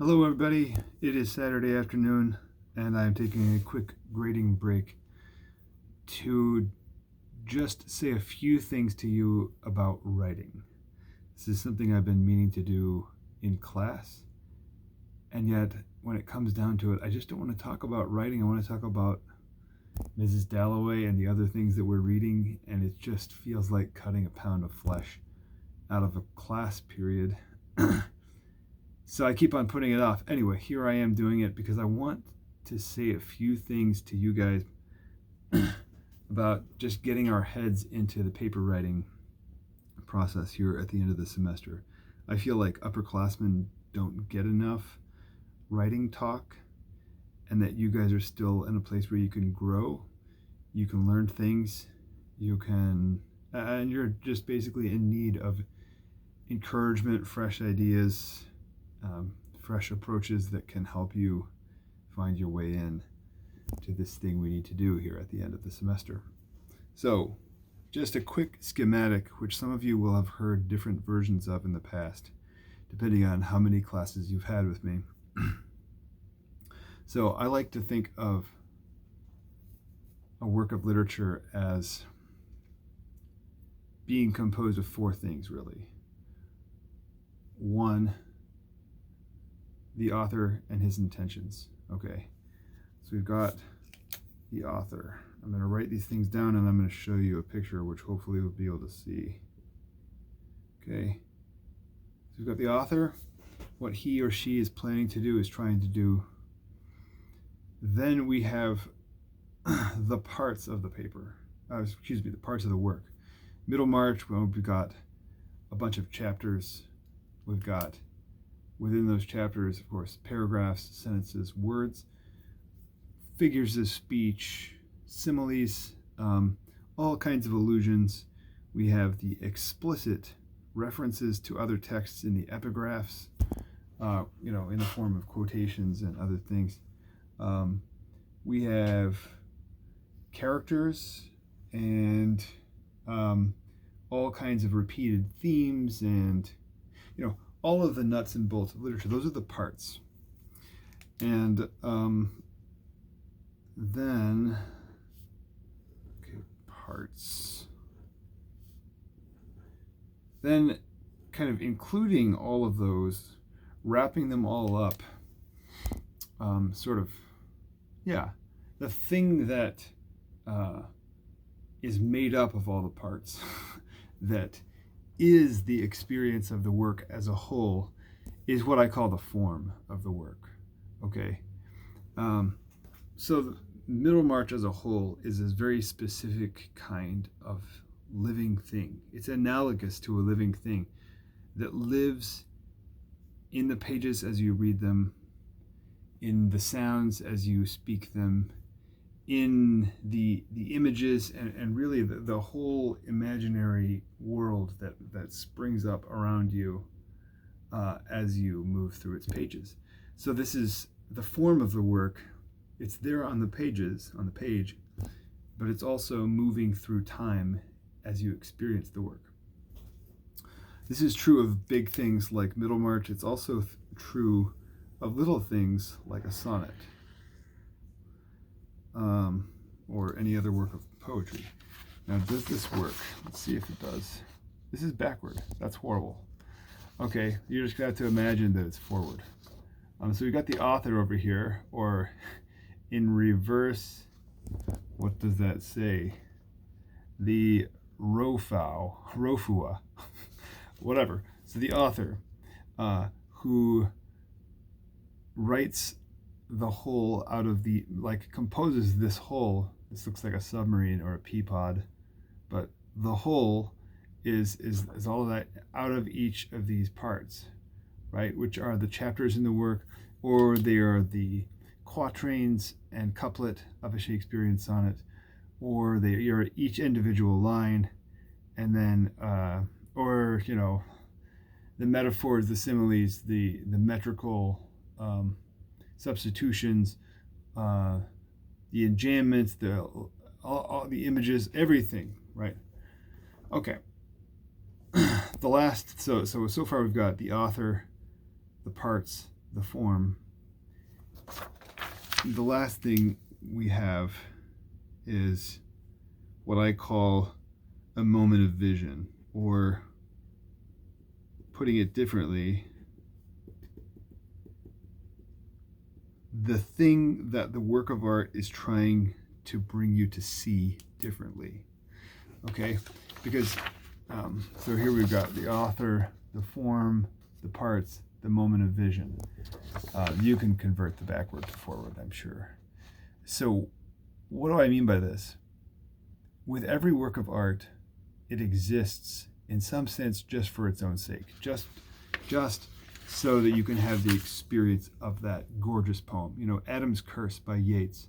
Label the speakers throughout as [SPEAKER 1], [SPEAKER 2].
[SPEAKER 1] Hello, everybody. It is Saturday afternoon, and I'm taking a quick grading break to just say a few things to you about writing. This is something I've been meaning to do in class, and yet when it comes down to it, I just don't want to talk about writing. I want to talk about Mrs. Dalloway and the other things that we're reading, and it just feels like cutting a pound of flesh out of a class period. So I keep on putting it off. Anyway, here I am doing it because I want to say a few things to you guys about just getting our heads into the paper writing process here at the end of the semester. I feel like upperclassmen don't get enough writing talk, and that you guys are still in a place where you can grow, you can learn things, and you're just basically in need of encouragement, fresh ideas, fresh approaches that can help you find your way in to this thing we need to do here at the end of the semester. So, just a quick schematic, which some of you will have heard different versions of in the past, depending on how many classes you've had with me. So, I like to think of a work of literature as being composed of four things, really. One, the author and his intentions. Okay, so we've got the author. I'm going to write these things down, and I'm going to show you a picture which hopefully you'll be able to see. Okay, so we've got the author, what he or she is planning to do, is trying to do. Then we have the parts of the paper, the parts of the work. Middlemarch, well, we've got a bunch of chapters. We've got within those chapters, of course, paragraphs, sentences, words, figures of speech, similes, all kinds of allusions. We have the explicit references to other texts in the epigraphs, in the form of quotations and other things. We have characters and all kinds of repeated themes and, all of the nuts and bolts of literature. Those are the parts. And then, parts. Then kind of including all of those, wrapping them all up, the thing that is made up of all the parts, that is the experience of the work as a whole, is what I call the form of the work. Okay, so Middlemarch as a whole is a very specific kind of living thing. It's analogous to a living thing that lives in the pages as you read them, in the sounds as you speak them, in the images, and really the whole imaginary world that springs up around you as you move through its pages. So this is the form of the work. It's there on the page, but it's also moving through time as you experience the work. This is true of big things like Middlemarch. It's also true of little things like a sonnet, or any other work of poetry. Now, does this work? Let's see if it does. This is backward. That's horrible. Okay, you just got to imagine that it's forward. So we got the author over here, or in reverse, what does that say? The Rofua, whatever. So the author, who writes the whole out of composes this whole. This looks like a submarine or a pea pod, but the whole is all of that out of each of these parts, right? Which are the chapters in the work, or they are the quatrains and couplet of a Shakespearean sonnet, or they are each individual line, and then the metaphors, the similes, the metrical substitutions, the enjambments, all the images, everything, right? Okay. So far we've got the author, the parts, the form, the last thing we have is what I call a moment of vision, or putting it differently, the thing that the work of art is trying to bring you to see differently. Okay? Because, so here we've got the author, the form, the parts, the moment of vision. You can convert the backward to forward, I'm sure. So, what do I mean by this? With every work of art, it exists in some sense just for its own sake, just so that you can have the experience of that gorgeous poem. You know, Adam's Curse by Yeats.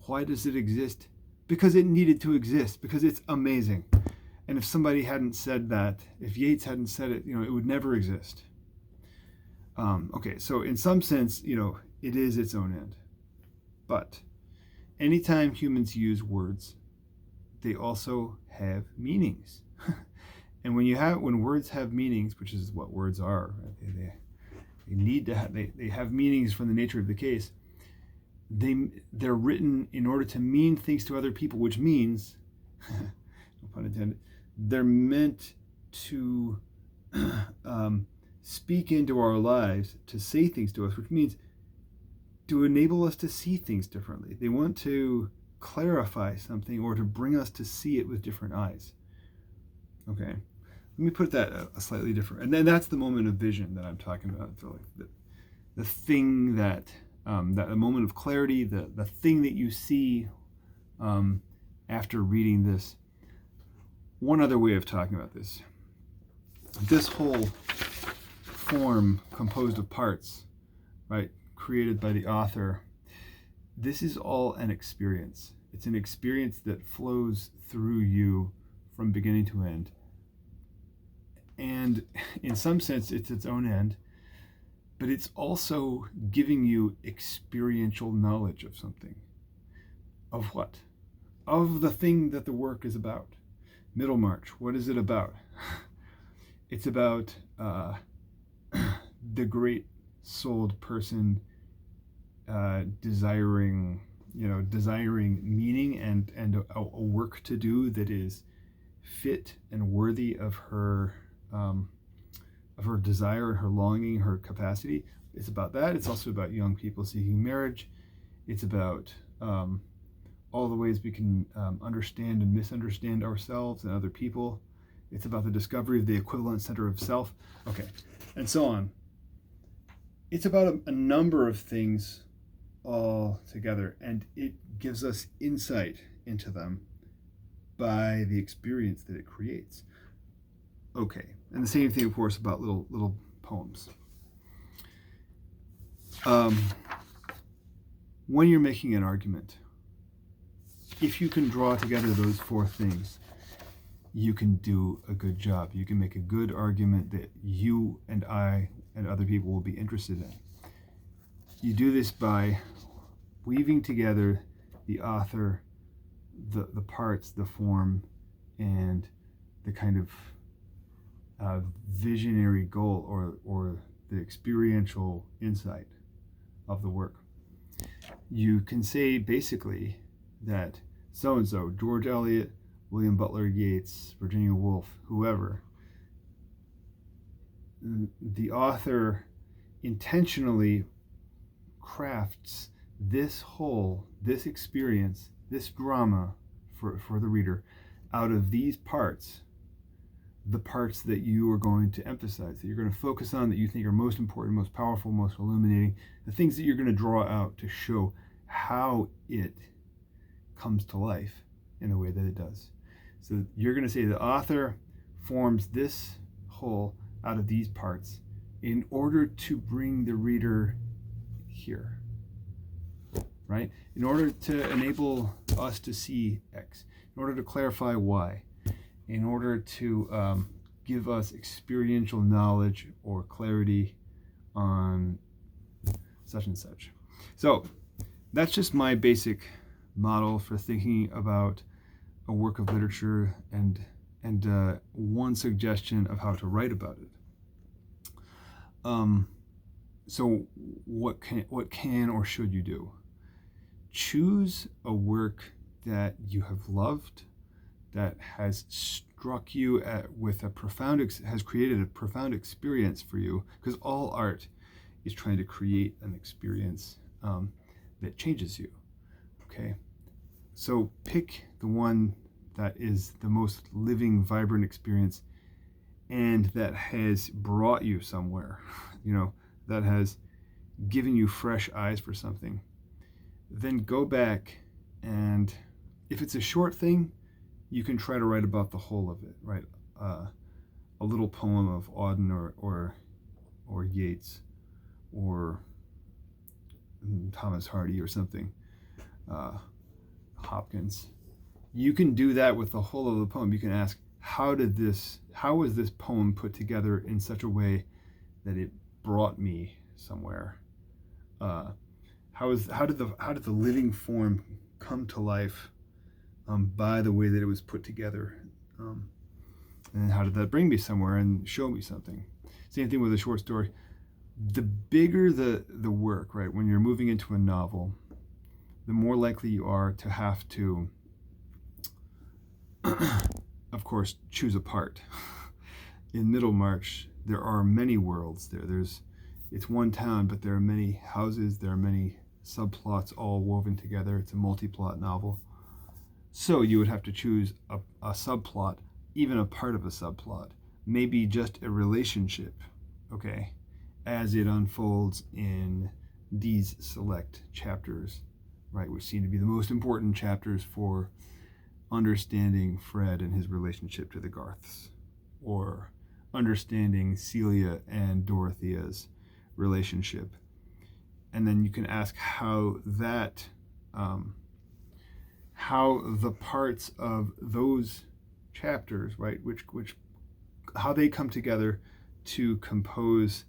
[SPEAKER 1] Why does it exist? Because it needed to exist, because it's amazing. And if somebody hadn't said that, if Yeats hadn't said it, you know, it would never exist. Okay, so in some sense, you know, it is its own end. But anytime humans use words, they also have meanings. And when words have meanings, which is what words are, they need to have, they have meanings from the nature of the case. They're written in order to mean things to other people, which means, no pun intended, they're meant to speak into our lives, to say things to us, which means to enable us to see things differently. They want to clarify something or to bring us to see it with different eyes. Okay, let me put that a slightly different, and then that's the moment of vision that I'm talking about. So like the thing that the moment of clarity, the thing that you see after reading this. One other way of talking about this whole form composed of parts, right, created by the author, this is all an experience. It's an experience that flows through you from beginning to end. And in some sense, it's its own end, but it's also giving you experiential knowledge of something. Of what? Of the thing that the work is about. Middlemarch, what is it about? It's about the great souled person desiring meaning and a work to do that is fit and worthy of her desire and her longing, her capacity. It's about that. It's also about young people seeking marriage. It's about all the ways we can understand and misunderstand ourselves and other people. It's about the discovery of the equivalent center of self. Okay, and so on. It's about a number of things all together, and it gives us insight into them by the experience that it creates. Okay, and the same thing, of course, about little poems. When you're making an argument, if you can draw together those four things, you can do a good job. You can make a good argument that you and I and other people will be interested in. You do this by weaving together the author, the parts, the form, and the kind of visionary goal or the experiential insight of the work. You can say basically that so-and-so, George Eliot, William Butler Yeats, Virginia Woolf, whoever, the author intentionally crafts this whole, this experience, this drama for the reader out of these parts, the parts that you are going to emphasize, that you're going to focus on, that you think are most important, most powerful, most illuminating, the things that you're going to draw out to show how it comes to life in the way that it does. So you're going to say the author forms this whole out of these parts in order to bring the reader here, right? In order to enable us to see X, in order to clarify Y, in order to give us experiential knowledge or clarity on such and such. So that's just my basic model for thinking about a work of literature and one suggestion of how to write about it. So what can or should you do? Choose a work that you have loved, that has struck you with a profound, has created a profound experience for you, because all art is trying to create an experience that changes you. Okay, so pick the one that is the most living, vibrant experience, and that has brought you somewhere, that has given you fresh eyes for something. Then go back, and if it's a short thing, you can try to write about the whole of it, right? A little poem of Auden or Yeats or Thomas Hardy or something, Hopkins. You can do that with the whole of the poem. You can ask, how was this poem put together in such a way that it brought me somewhere? How did the living form come to life by the way that it was put together? And how did that bring me somewhere and show me something? Same thing with a short story. The bigger the work, right, when you're moving into a novel, the more likely you are to have to, of course, choose a part. In Middlemarch, there are many worlds there. It's one town, but there are many houses, there are many subplots all woven together. It's a multi-plot novel. So you would have to choose a subplot, even a part of a subplot, maybe just a relationship, okay, as it unfolds in these select chapters, right, which seem to be the most important chapters for understanding Fred and his relationship to the Garths, or understanding Celia and Dorothea's relationship. And then you can ask how the parts of those chapters, right, how they come together to compose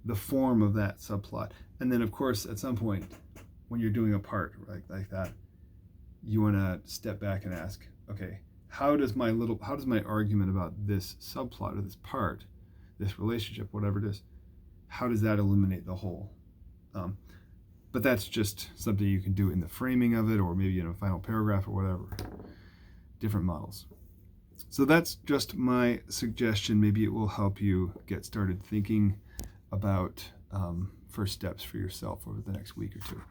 [SPEAKER 1] the form of that subplot. And then, of course, at some point, when you're doing a part like that, you want to step back and ask, okay, how does my argument about this subplot or this part, this relationship, whatever it is, how does that illuminate the whole? But that's just something you can do in the framing of it, or maybe in a final paragraph or whatever. Different models. So that's just my suggestion. Maybe it will help you get started thinking about first steps for yourself over the next week or two.